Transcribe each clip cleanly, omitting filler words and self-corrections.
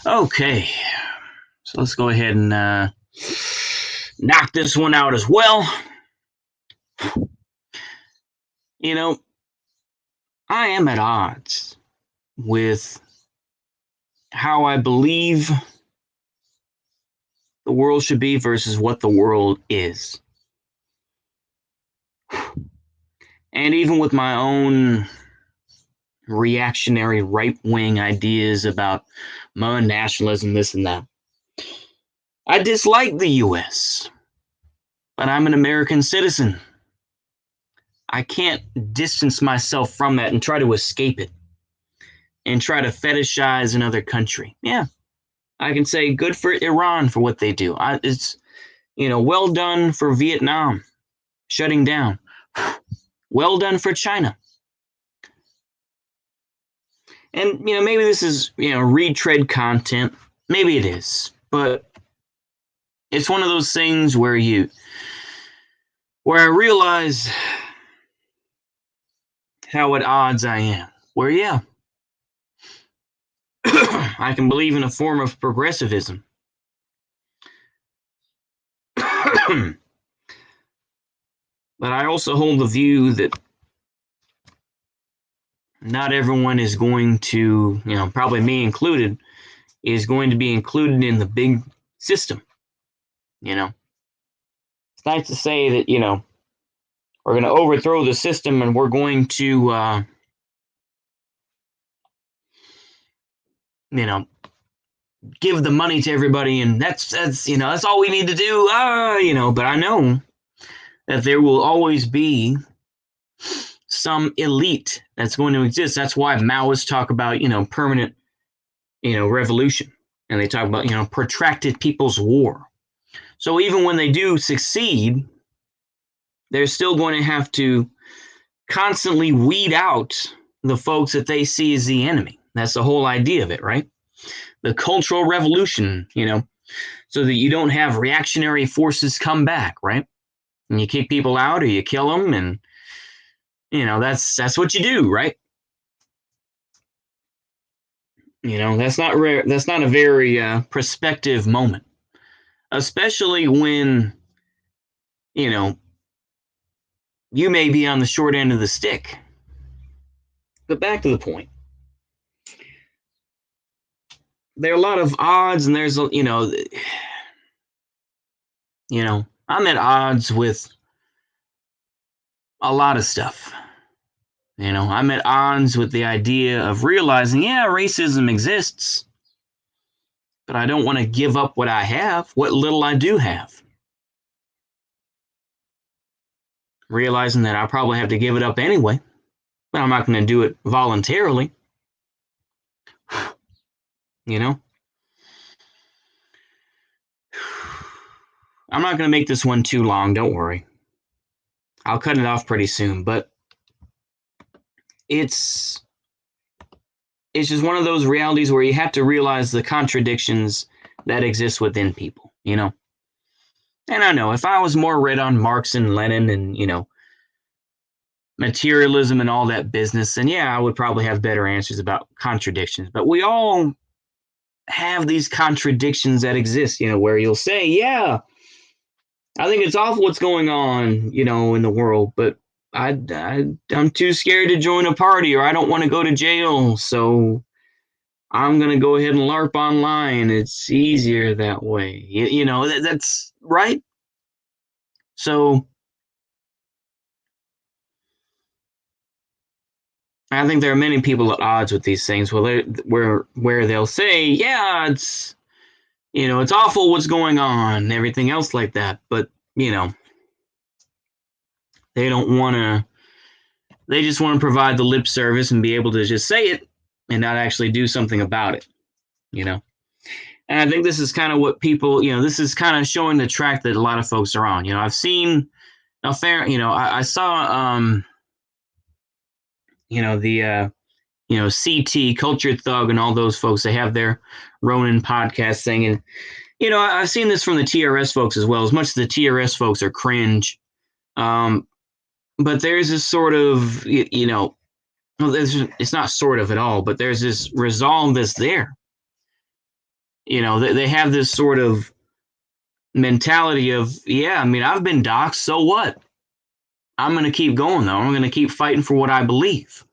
Okay, so let's go ahead and knock this one out as well. You know, I am at odds with how I believe the world should be versus what the world is. And even with my own reactionary right wing ideas about nationalism, this and that. I dislike the US, but I'm an American citizen. I can't distance myself from that and try to escape it and try to fetishize another country. Yeah, I can say good for Iran for what they do. It's well done for Vietnam shutting down. Well done for China. And maybe this is retread content. Maybe it is, but it's one of those things where I realize how at odds I am. Where I can believe in a form of progressivism. But I also hold the view that not everyone is going to, probably me included, is going to be included in the big system. It's nice to say that, we're going to overthrow the system and we're going to, give the money to everybody and that's all we need to do. But I know that there will always be some elite that's going to exist. That's why Maoists talk about, permanent, revolution. And they talk about, protracted people's war. So even when they do succeed, they're still going to have to constantly weed out the folks that they see as the enemy. That's the whole idea of it, right? The Cultural Revolution, so that you don't have reactionary forces come back, right? And you kick people out or you kill them, and that's what you do, right? That's not rare. That's not a very prospective moment, especially when you may be on the short end of the stick. But back to the point. There are a lot of odds, and there's I'm at odds with a lot of stuff. I'm at odds with the idea of realizing, racism exists, but I don't want to give up what I have, what little I do have. Realizing that I probably have to give it up anyway, but I'm not going to do it voluntarily. I'm not going to make this one too long, don't worry. I'll cut it off pretty soon, but it's just one of those realities where you have to realize the contradictions that exist within people, And I know if I was more read on Marx and Lenin and, materialism and all that business, then I would probably have better answers about contradictions. But we all have these contradictions that exist, where you'll say, I think it's awful what's going on, in the world, but I'm too scared to join a party, or I don't want to go to jail, so I'm going to go ahead and LARP online. It's easier that way. That's right. So I think there are many people at odds with these things where they'll say, it's it's awful what's going on and everything else like that, but they don't want to. They just want to provide the lip service and be able to just say it and not actually do something about it, And I think this is kind of what people, this is kind of showing the track that a lot of folks are on. I've seen a fair, I saw, the, CT, Culture Thug, and all those folks. They have their Ronin podcast thing. And, I've seen this from the TRS folks as well, as much as the TRS folks are cringe. But there's this sort of, well, it's not sort of at all, but there's this resolve that's there. they have this sort of mentality of, yeah, I mean, I've been doxxed, so what? I'm going to keep going, though. I'm going to keep fighting for what I believe.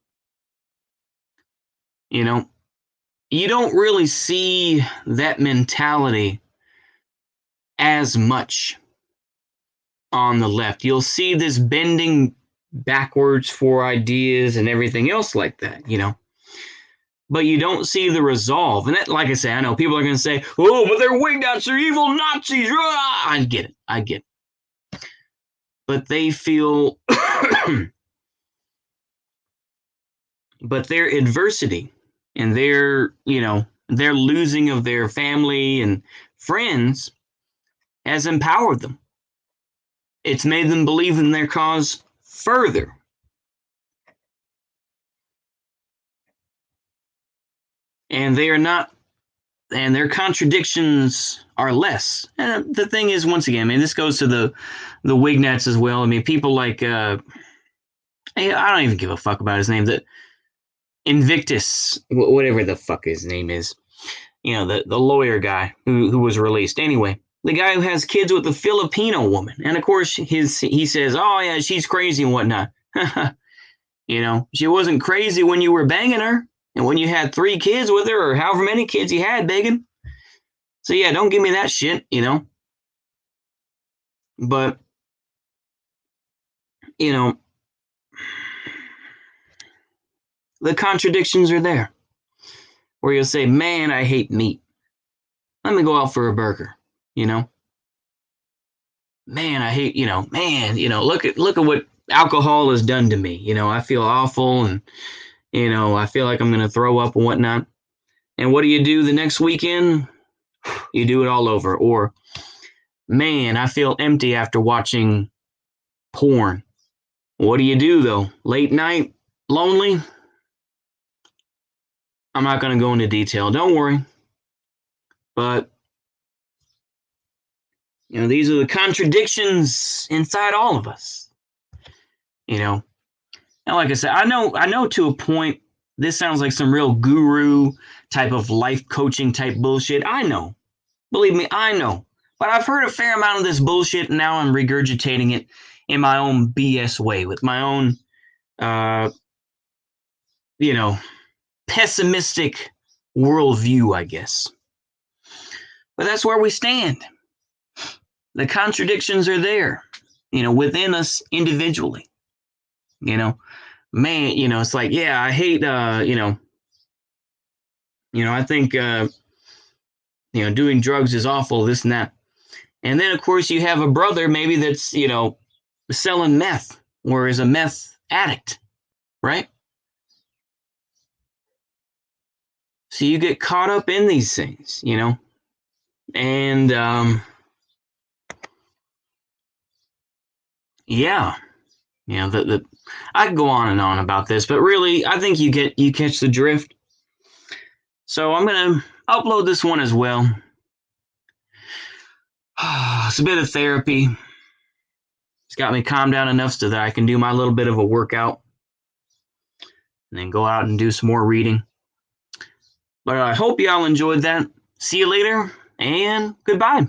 You don't really see that mentality as much on the left. You'll see this bending backwards for ideas and everything else like that, But you don't see the resolve. And that, like I say, I know people are going to say, oh, but they're wingnuts, they're evil Nazis. I get it. But they feel, but their adversity and their losing of their family and friends has empowered them. It's made them believe in their cause further. And they are not, and their contradictions are less. And the thing is, once again, I mean, this goes to the Wignats as well. I mean, people like, I don't even give a fuck about his name, that Invictus, whatever the fuck his name is, the lawyer guy who was released. Anyway, the guy who has kids with a Filipino woman. And of course, he says, oh, yeah, she's crazy and whatnot. She wasn't crazy when you were banging her and when you had 3 kids with her or however many kids you had, Bacon. So, yeah, don't give me that shit, But, the contradictions are there. Where you'll say, man, I hate meat. Let me go out for a burger, Man, I hate, look at what alcohol has done to me. I feel awful and, I feel like I'm going to throw up and whatnot. And what do you do the next weekend? You do it all over. Or, man, I feel empty after watching porn. What do you do, though? Late night? Lonely? I'm not going to go into detail. Don't worry. But, these are the contradictions inside all of us. And like I said, I know to a point, this sounds like some real guru type of life coaching type bullshit. I know. Believe me, I know. But I've heard a fair amount of this bullshit, and now I'm regurgitating it in my own BS way, with my own, pessimistic worldview, I guess. But that's where we stand. The contradictions are there, within us individually. Man, it's like, yeah, I hate, I think, doing drugs is awful, this and that. And then, of course, you have a brother maybe that's, selling meth or is a meth addict, right? So you get caught up in these things, and, yeah, I could go on and on about this, but really, I think you catch the drift. So I'm going to upload this one as well. It's a bit of therapy. It's got me calmed down enough so that I can do my little bit of a workout and then go out and do some more reading. But I hope y'all enjoyed that. See you later, and goodbye.